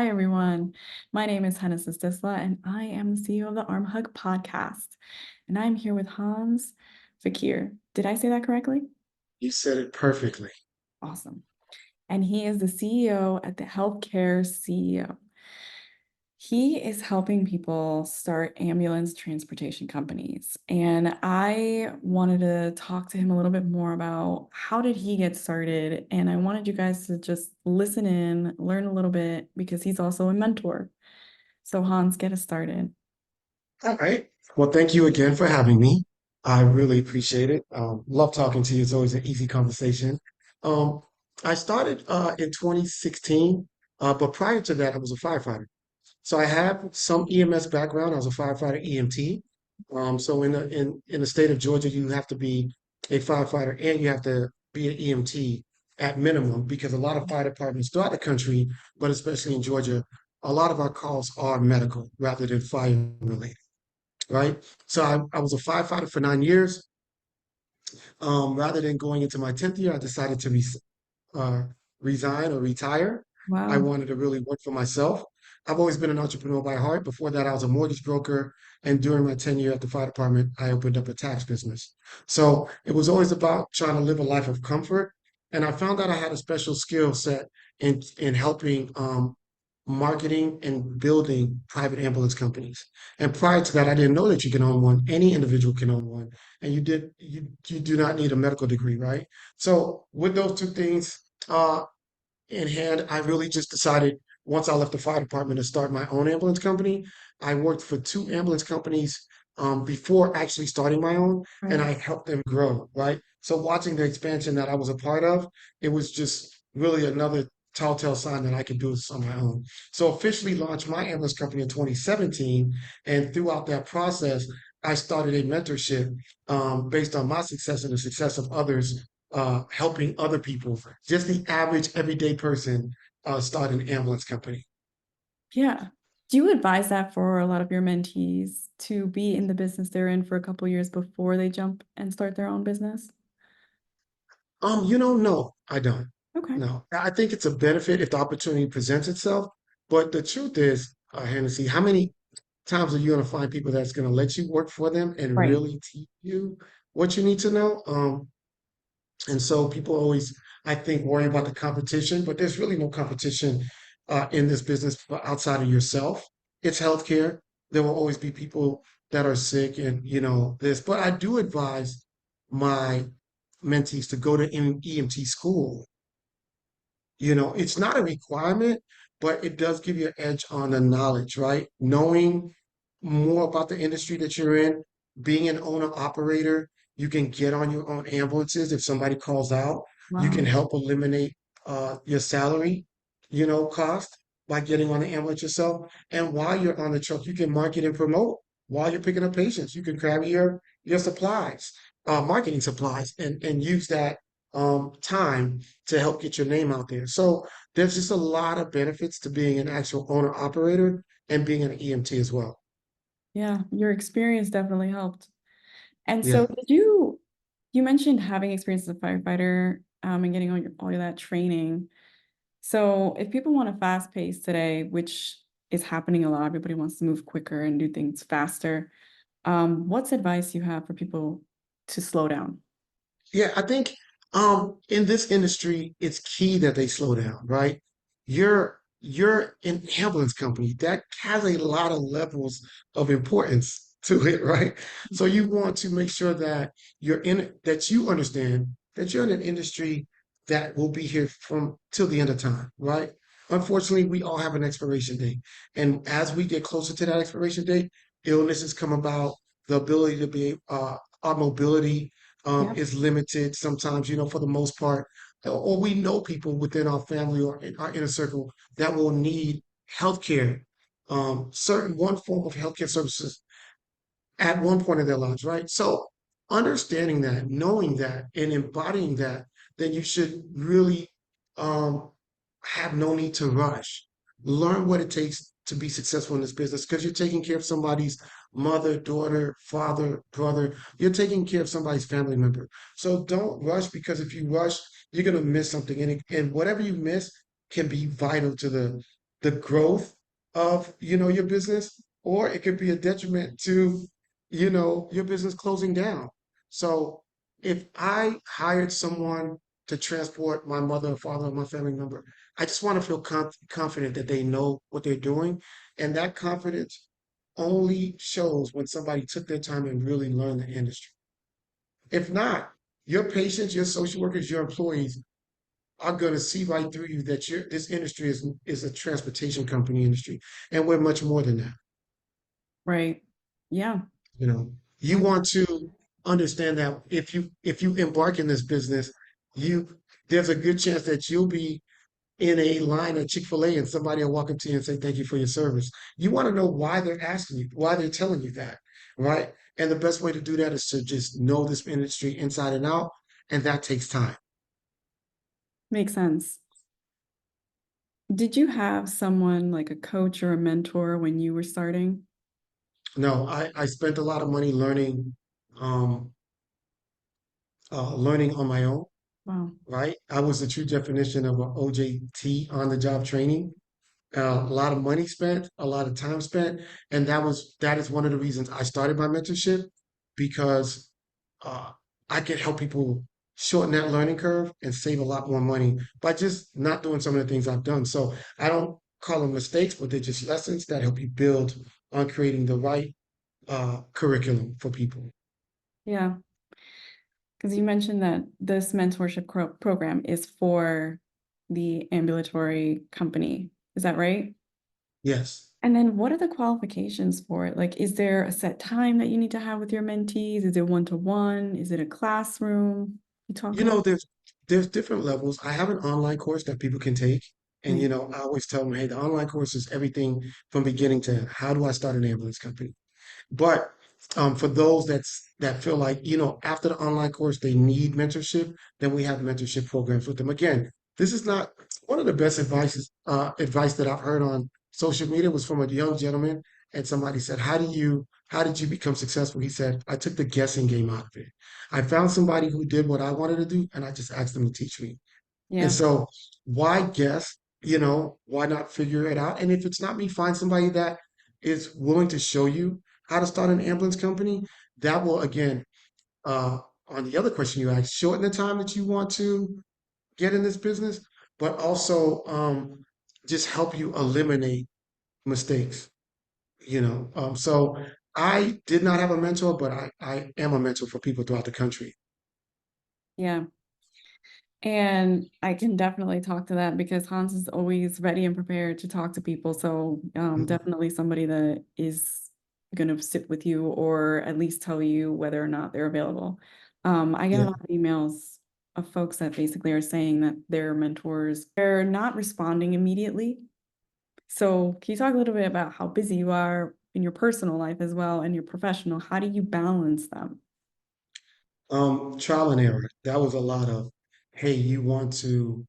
Hi, everyone. My name is Hanz and I am the CEO of the Arm Hug podcast. And I'm here with Hanz Fequiere. Did I say that correctly? You said it perfectly. Awesome. And he is the CEO at the Healthcare CEO. He is helping people start ambulance transportation companies. And I wanted to talk to him a little bit more about how did he get started. And I wanted you guys to just listen in, learn a little bit, because he's also a mentor. So Hanz, get us started. All right. Well, thank you again for having me. I really appreciate it. Love talking to you. It's always an easy conversation. Um, I started in 2016, but prior to that, I was a firefighter. So I have some EMS background. I was a firefighter EMT. So in the state of Georgia, you have to be a firefighter and you have to be an EMT at minimum because a lot of fire departments throughout the country, but especially in Georgia, a lot of our calls are medical rather than fire related, right? So I was a firefighter for 9 years. Rather than going into my 10th year, I decided to uh, resign or retire. I Wow. wanted to really work for myself. I've always been an entrepreneur by heart. Before that, I was a mortgage broker. And during my tenure at the fire department, I opened up a tax business. So it was always about trying to live a life of comfort. And I found out I had a special skill set in helping marketing and building private ambulance companies. And prior to that, I didn't know that you can own one. Any individual can own one. And you do not need a medical degree, right? So with those two things, in hand, I really just decided once I left the fire department to start my own ambulance company. I worked for two ambulance companies before actually starting my own, and Right. I helped them grow, right? So watching the expansion that I was a part of, it was just really another telltale sign that I could do this on my own. So officially launched my ambulance company in 2017, and throughout that process, I started a mentorship based on my success and the success of others helping other people, just the average everyday person, start an ambulance company. Yeah. Do you advise that for a lot of your mentees to be in the business they're in for a couple years before they jump and start their own business? No, I don't. Okay. No, I think it's a benefit if the opportunity presents itself. But the truth is, Hennessy, how many times are you going to find people that's going to let you work for them and Right. really teach you what you need to know? And so people always, I think, worry about the competition, but there's really no competition in this business outside of yourself. It's healthcare. There will always be people that are sick and, this. But I do advise my mentees to go to EMT school. It's not a requirement, but it does give you an edge on the knowledge, right? Knowing more about the industry that you're in, being an owner operator, you can get on your own ambulances if somebody calls out. You can Wow. help eliminate your salary, cost by getting on the ambulance yourself. And while you're on the truck, you can market and promote while you're picking up patients. You can grab your supplies, marketing supplies, and use that time to help get your name out there. So there's just a lot of benefits to being an actual owner operator and being an EMT as well. Yeah, your experience definitely helped. And so Yeah. you mentioned having experience as a firefighter, and getting all of that training. So if people want a fast pace today, which is happening a lot, everybody wants to move quicker and do things faster. What's advice you have for people to slow down? Yeah, I think in this industry, it's key that they slow down, right? You're an ambulance company that has a lot of levels of importance to it, right? So you want to make sure that that you understand that you're in an industry that will be here from till the end of time, right? Unfortunately, we all have an expiration date. And as we get closer to that expiration date, illnesses come about, the ability to be our mobility Yep. is limited sometimes, for the most part. Or we know people within our family or in our inner circle that will need healthcare, certain one form of healthcare services at one point in their lives, right? So understanding that, knowing that, and embodying that, then you should really um, have no need to rush. Learn what it takes to be successful in this business because you're taking care of somebody's mother, daughter, father, brother. You're taking care of somebody's family member. So don't rush because if you rush, you're going to miss something. And whatever you miss can be vital to the the growth of, your business, or it could be a detriment to, your business closing down. So if I hired someone to transport my mother or father or my family member, I just want to feel confident that they know what they're doing. And that confidence only shows when somebody took their time and really learned the industry. If not, your patients, your social workers, your employees are going to see right through you that this industry is a transportation company industry, and we're much more than that. Right. Yeah. You know, you I, want to understand that if you embark in this business, you there's a good chance that you'll be in a line at Chick-fil-A and somebody will walk up to you and say, "Thank you for your service." You want to know why they're asking you, why they're telling you that, right? And the best way to do that is to just know this industry inside and out, and that takes time. Makes sense. Did you have someone like a coach or a mentor when you were starting? No, I spent a lot of money um, learning on my own, Wow. right? I was the true definition of an OJT, on the job training. A lot of money spent, a lot of time spent, and that is one of the reasons I started my mentorship, because uh, I could help people shorten that learning curve and save a lot more money by just not doing some of the things I've done. So I don't call them mistakes, but they're just lessons that help you build on creating the right curriculum for people. Yeah. Because you mentioned that this mentorship program is for the ambulatory company. Is that right? Yes. And then what are the qualifications for it? Like, is there a set time that you need to have with your mentees? Is it one-to-one? Is it a classroom? You talk You a know, little. there's different levels. I have an online course that people can take. And Nice. I always tell them, hey, the online course is everything from beginning to how do I start an ambulance company? But for those that feel like, after the online course, they need mentorship, then we have mentorship programs with them. Again, this is not one of the best advice that I've heard on social media was from a young gentleman, and somebody said, how did you become successful? He said, I took the guessing game out of it. I found somebody who did what I wanted to do, and I just asked them to teach me. And Yeah. so why guess? Why not figure it out? And if it's not me, find somebody that is willing to show you how to start an ambulance company. That will, again, uh, on the other question you asked, shorten the time that you want to get in this business, but also just help you eliminate mistakes. So I did not have a mentor, but I am a mentor for people throughout the country. Yeah. And I can definitely talk to that because Hans is always ready and prepared to talk to people. So Mhm. definitely somebody that is going to sit with you or at least tell you whether or not they're available. I get a Yeah. lot of emails of folks that basically are saying that their mentors, they're not responding immediately. So can you talk a little bit about how busy you are in your personal life as well and your professional? How do you balance them? Trial and error. That was a lot of, hey, you want to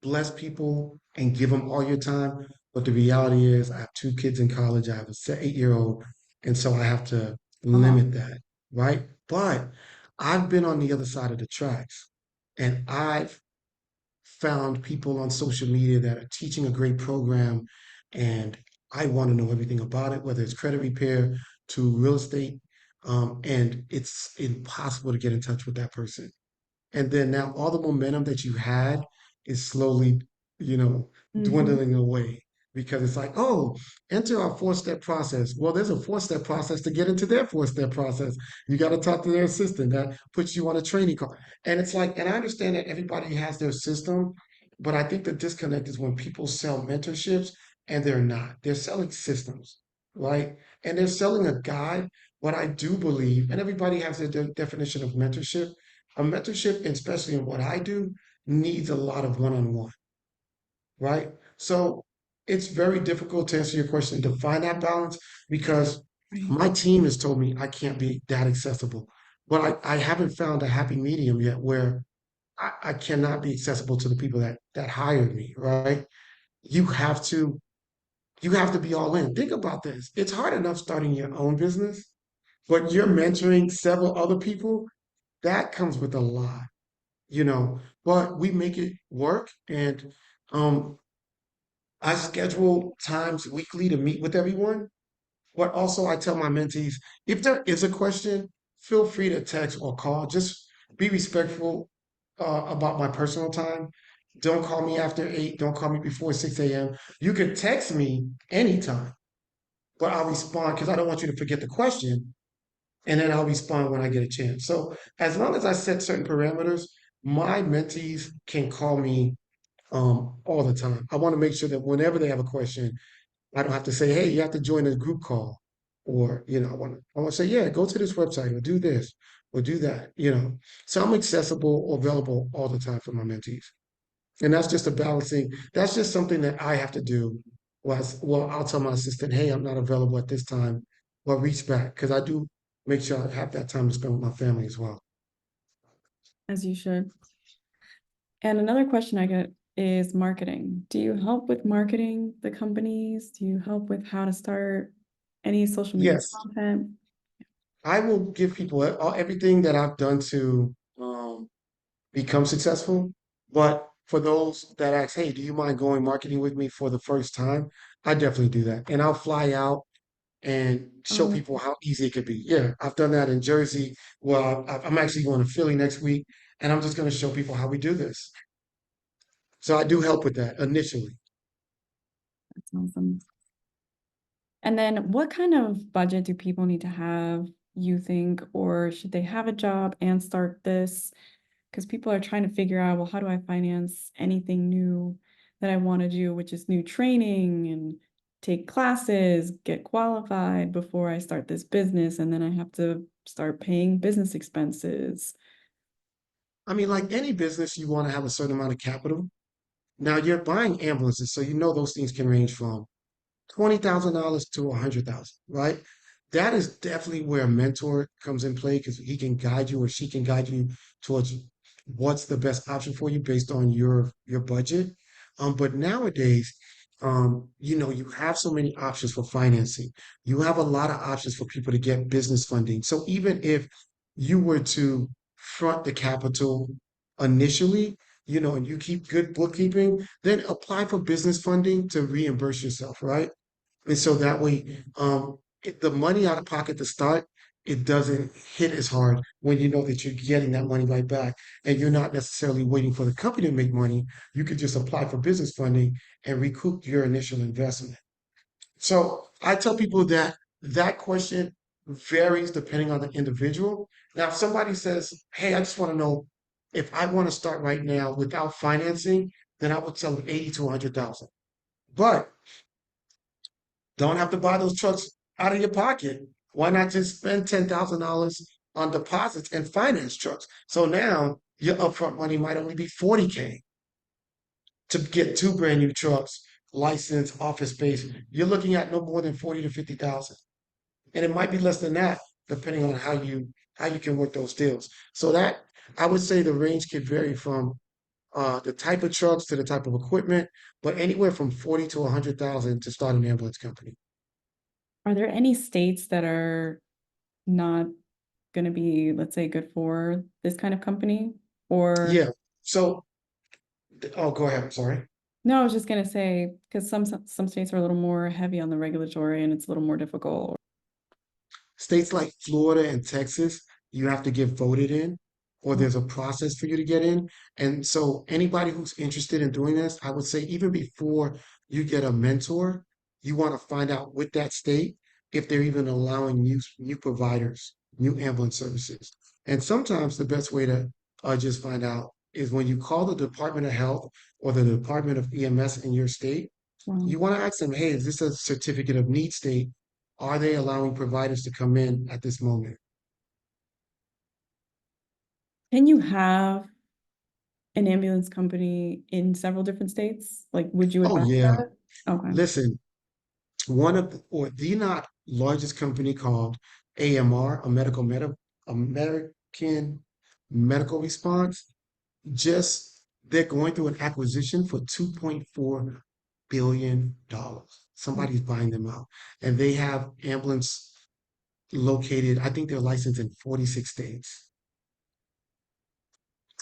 bless people and give them all your time. But the reality is, I have two kids in college. I have a 8-year-old, and so I have to Oh, limit that, right? But I've been on the other side of the tracks, and I've found people on social media that are teaching a great program, and I want to know everything about it, whether it's credit repair to real estate, and it's impossible to get in touch with that person. And then now all the momentum that you had is slowly, you know, hmm. dwindling away because it's like, oh, enter our 4-step process. Well, there's a 4-step process to get into their 4-step process. You got to talk to their assistant that puts you on a training call. And it's like, and I understand that everybody has their system, but I think the disconnect is when people sell mentorships and they're not. They're selling systems, right? And they're selling a guide. What I do believe, and everybody has their definition of mentorship, a mentorship, especially in what I do, needs a lot of one-on-one, right? So it's very difficult to answer your question to find that balance because Right. my team has told me I can't be that accessible. But I haven't found a happy medium yet where I cannot be accessible to the people that hired me, right? You have to you have to be all in. Think about this. It's hard enough starting your own business, but you're mentoring several other people. That comes with a lot, but we make it work. And um, I schedule times weekly to meet with everyone, but also I tell my mentees, if there is a question, feel free to text or call. Just be respectful about my personal time. Don't call me after 8. Don't call me before 6 a.m. You can text me anytime, but I'll respond because I don't want you to forget the question, and then I'll respond when I get a chance. So as long as I set certain parameters, my mentees can call me all the time. I want to make sure that whenever they have a question, I don't have to say, hey, you have to join a group call. Or, I want to say, yeah, go to this website or do this or do that. So I'm accessible or available all the time for my mentees. And that's just a balancing, that's just something that I have to do. Well, I'll tell my assistant, hey, I'm not available at this time, or reach back because I do make sure I have that time to spend with my family as well. As you should. And another question I get is marketing. Do you help with marketing the companies? Do you help with how to start any social media Yes, content? I will give people everything that I've done to become successful. But for those that ask, hey, do you mind going marketing with me for the first time? I definitely do that. And I'll fly out and show Oh, people how easy it could be. Yeah, I've done that in Jersey. Well, I'm actually going to Philly next week, and I'm just going to show people how we do this. So I do help with that initially. that's awesome. And then what kind of budget do people need to have, you think, or should they have a job and start this? Because people are trying to figure out, well, how do I finance anything new that I want to do, which is new training and take classes, get qualified before I start this business, and then I have to start paying business expenses. I mean, like any business, you want to have a certain amount of capital. Now you're buying ambulances, so you know those things can range from $20,000 to 100,000, right? That is definitely where a mentor comes in play because he can guide you or she can guide you towards what's the best option for you based on your budget. But nowadays, you have so many options for financing. You have a lot of options for people to get business funding. So even if you were to front the capital initially, and you keep good bookkeeping, then apply for business funding to reimburse yourself, right? And so that way, the money out of pocket to start, it doesn't hit as hard when you know that you're getting that money right back and you're not necessarily waiting for the company to make money. You could just apply for business funding and recoup your initial investment. So I tell people that that question varies depending on the individual. Now, if somebody says, hey, I just want to know if I want to start right now without financing, then I would tell them 80 to 100,000. But don't have to buy those trucks out of your pocket. Why not just spend $10,000 on deposits and finance trucks? So now your upfront money might only be 40K to get two brand new trucks, license, office space. You're looking at no more than 40 to 50,000. And it might be less than that, depending on how you can work those deals. So that I would say the range could vary from the type of trucks to the type of equipment, but anywhere from 40 to 100,000 to start an ambulance company. Are there any states that are not going to be, let's say, good for this kind of company? Or Yeah. So, oh, go ahead. I'm sorry. no, I was just going to say, because some states are a little more heavy on the regulatory and it's a little more difficult. States like Florida and Texas, you have to get voted in, or there's a process for you to get in. And so, anybody who's interested in doing this, I would say even before you get a mentor, you want to find out with that state if they're even allowing new providers, new ambulance services. And sometimes the best way to just find out is when you call the Department of Health or the Department of EMS in your state. Wow. You want to ask them, hey, is this a certificate of need state? Are they allowing providers to come in at this moment? Can you have an ambulance company in several different states? Like, would you Oh, advise yeah. that? Okay. Listen, one of or the not largest company called AMR, American Medical Response, just they're going through an acquisition for $2.4 billion. Somebody's buying them out. And they have ambulance located, I think they're licensed in 46 states.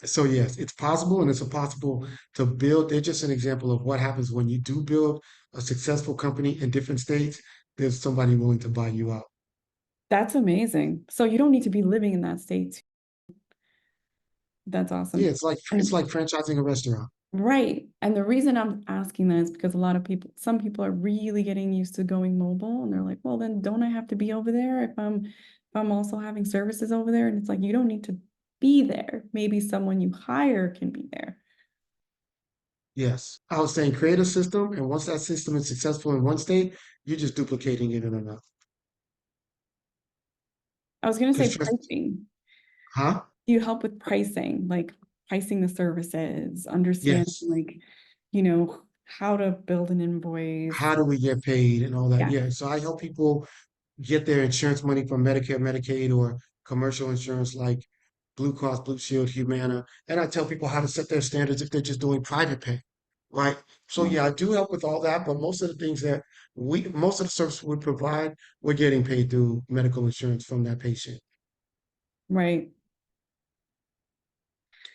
So yes, it's possible, and it's possible to build. They're just an example of what happens when you do build a successful company in different states. There's somebody willing to buy you out. That's amazing. So you don't need to be living in that state. That's Yeah, awesome. it's And like franchising a restaurant. right. And the reason I'm asking that is because a lot of people, some people are really getting used to going mobile and they're like, well, then don't I have to be over there if I'm also having services over there? And it's like you don't need to be there. Maybe someone you hire can be there. Yes, I was saying create a system, and once that system is successful in one state, you're just duplicating it in another. I was gonna say Because pricing. huh? Do you help with pricing, like pricing the services, understand Yes. like, how to build an invoice? How do we get paid and all that? Yeah. Yeah. So I help people get their insurance money from Medicare, Medicaid, or commercial insurance like Blue Cross, Blue Shield, Humana. And I tell people how to set their standards if they're just doing private pay, right? So Well, yeah, I do help with all that, but most of the things that most of the services we provide, we're getting paid through medical insurance from that patient. right.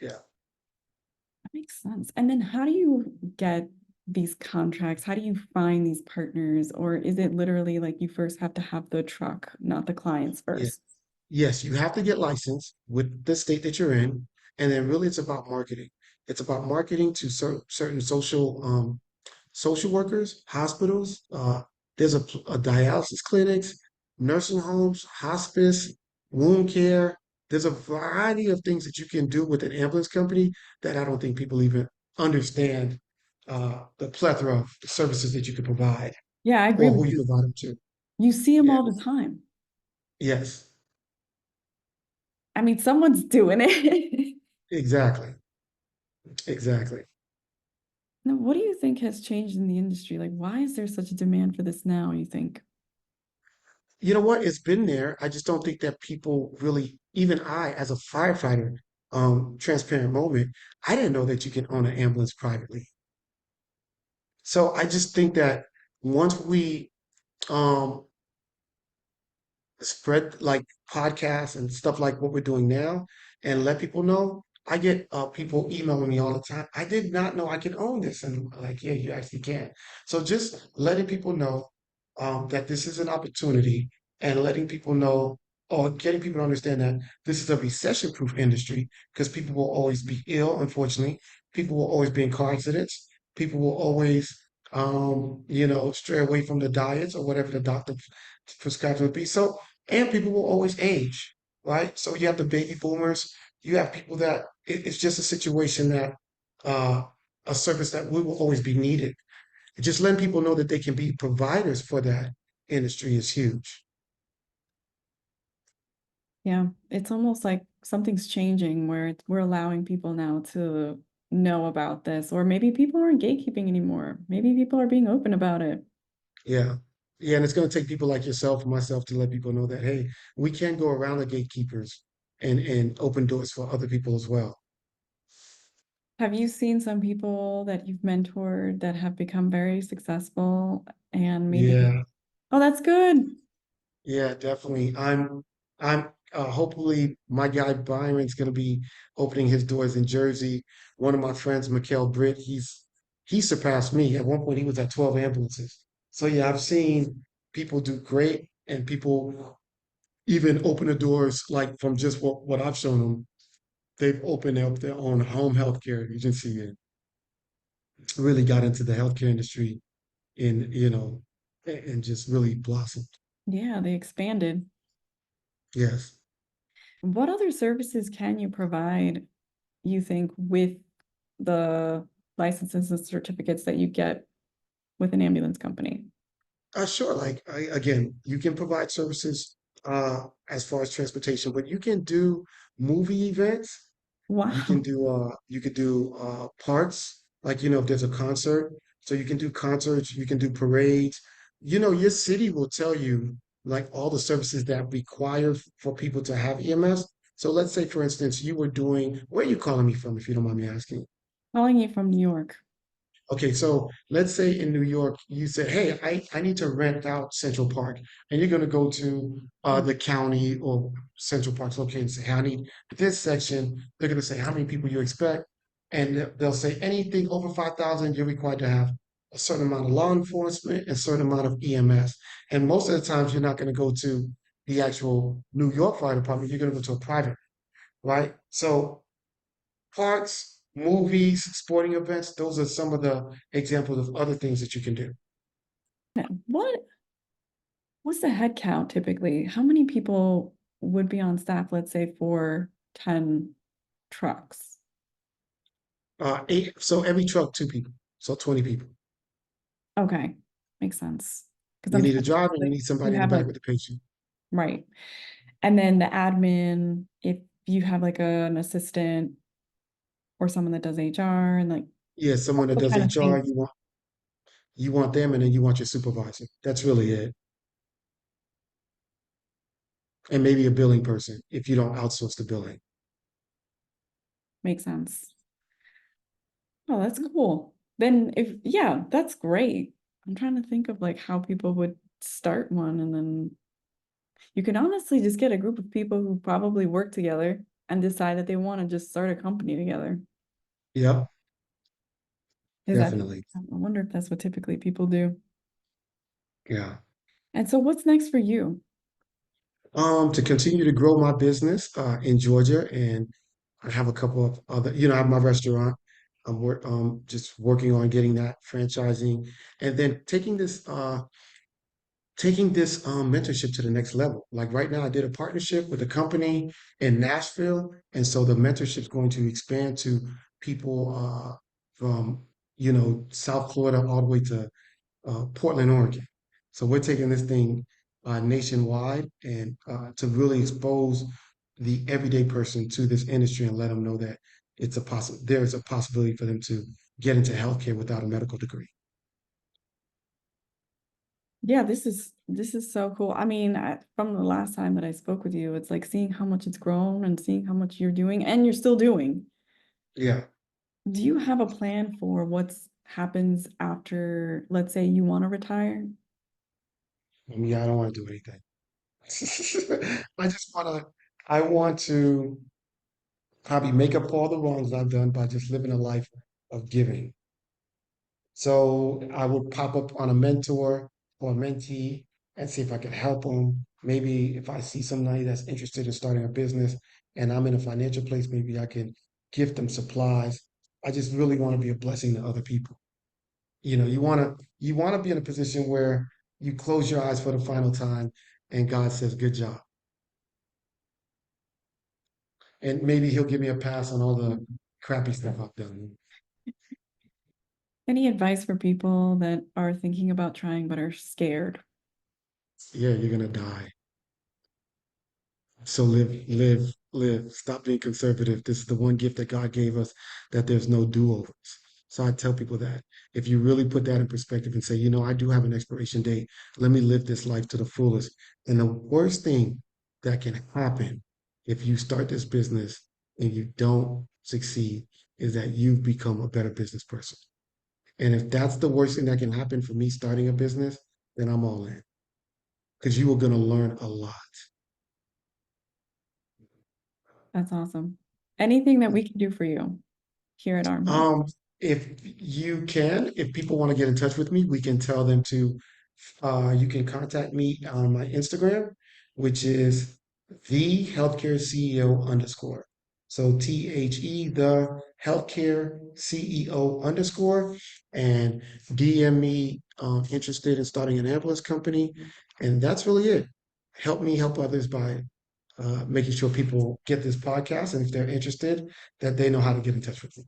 Yeah. That makes sense. And then how do you get these contracts? How do you find these partners? Or is it literally like you first have to have the truck, not the clients Yeah. first? Yes, you have to get licensed with the state that you're in, and then really it's about marketing. It's about marketing to certain social workers, hospitals. There's a dialysis clinics, nursing homes, hospice, wound care. There's a variety of things that you can do with an ambulance company that I don't think people even understand the plethora of services that you can provide Yeah, I agree or with who you you. provide them to. You see them Yeah. all the time. Yes, I mean, someone's doing it. exactly. Exactly. Now, what do you think has changed in the industry? Like, why is there such a demand for this now, you think? You know what? It's been there. I just don't think that people really, even I, as a firefighter, transparent moment, I didn't know that you can own an ambulance privately. So I just think that once we um, spread like podcasts and stuff like what we're doing now and let people know. I get people emailing me all the time. I did not know I could own this. And I'm like, yeah, you actually can. So just letting people know that this is an opportunity and letting people know or getting people to understand that this is a recession-proof industry because people will always be ill, unfortunately. People will always be in car accidents. People will always, stray away from the diets or whatever the doctor prescribes would be. So and people will always age, right? So you have the baby boomers, you have people that it's just a situation that uh, a service that we will always be needed. Just letting people know that they can be providers for that industry is huge. Yeah, it's almost like something's changing where we're allowing people now to know about this, or maybe people aren't gatekeeping anymore. Maybe people are being open about it. Yeah. Yeah, and it's going to take people like yourself and myself to let people know that, hey, we can go around the gatekeepers and open doors for other people as well. Have you seen some people that you've mentored that have become very successful and maybe, Yeah. oh, that's good. Yeah, definitely. I'm hopefully my guy Byron's gonna be opening his doors in Jersey. One of my friends, Mikhail Britt, he surpassed me. At one point he was at 12 ambulances. So yeah, I've seen people do great and people even open the doors like from just what I've shown them. They've opened up their own home healthcare agency and really got into the healthcare industry in, and just really blossomed. Yeah, they expanded. Yes. What other services can you provide, you think, with the licenses and certificates that you get with an ambulance company? Sure. Again, you can provide services as far as transportation, but you can do movie events. Wow. You could do parts, like if there's a concert. So you can do concerts, you can do parades. Your city will tell you like all the services that require for people to have EMS. So let's say, for instance, you were doing, where are you calling me from, if you don't mind me asking? Calling you from New York. Okay, so let's say in New York, you say, hey, I need to rent out Central Park, and you're going to go to the county or Central Park's located and say, hey, I need this section. They're going to say how many people you expect, and they'll say anything over 5,000, you're required to have a certain amount of law enforcement, a certain amount of EMS. And most of the times, you're not going to go to the actual New York Fire Department, you're going to go to a private, right? So parks, movies, sporting events, those are some of the examples of other things that you can do. Yeah. What's the head count typically? How many people would be on staff, let's say, for 10 trucks? So every truck, two people, so 20 people. Okay, makes sense. Because You I'm need a trying to think, driver and you like, need you somebody in the have back like, with the patient. right. And then the admin, if you have like an assistant or someone that does HR and like Yeah, someone that what does kind of HR, things you want them, and then you want your supervisor. That's really it. And maybe a billing person if you don't outsource the billing. make sense. Oh, that's cool. Then yeah, that's great. I'm trying to think of like how people would start one and then you can honestly just get a group of people who probably work together and decide that they want to just start a company together. Yep, Is that, definitely. I wonder if that's what typically people do. Yeah. And so what's next for you? To continue to grow my business in Georgia, and I have a couple of other, I have my restaurant. I'm just working on getting that franchising, and then taking this mentorship to the next level. Like right now, I did a partnership with a company in Nashville, and so the mentorship is going to expand to people from South Florida all the way to Portland, Oregon. So we're taking this thing nationwide and to really expose the everyday person to this industry and let them know that there's a possibility for them to get into healthcare without a medical degree. Yeah, this is so cool. I mean, from the last time that I spoke with you, it's like seeing how much it's grown and seeing how much you're doing and you're still doing. Yeah. Do you have a plan for what's happens after, let's say you want to retire? I don't want to do anything. I want to probably make up for all the wrongs I've done by just living a life of giving. So I would pop up on a mentor or a mentee and see if I could help them. Maybe if I see somebody that's interested in starting a business and I'm in a financial place, maybe I can gift them supplies. I just really want to be a blessing to other people. You want to be in a position where you close your eyes for the final time and God says, "Good job." And maybe he'll give me a pass on all the crappy stuff I've done. Any advice for people that are thinking about trying but are scared? Yeah, you're gonna die. So live, live, live. Stop being conservative. This is the one gift that God gave us, that there's no do-overs. So I tell people that if you really put that in perspective and say, I do have an expiration date, let me live this life to the fullest. And the worst thing that can happen if you start this business and you don't succeed is that you've become a better business person. And if that's the worst thing that can happen for me starting a business, then I'm all in because you are going to learn a lot. That's awesome. Anything that we can do for you here at Arm Health? Um, if people want to get in touch with me, we can tell them you can contact me on my Instagram, which is the healthcare CEO underscore. So the healthcare CEO underscore, and DM me interested in starting an ambulance company. And that's really it. Help me help others by making sure people get this podcast. And if they're interested, that they know how to get in touch with me.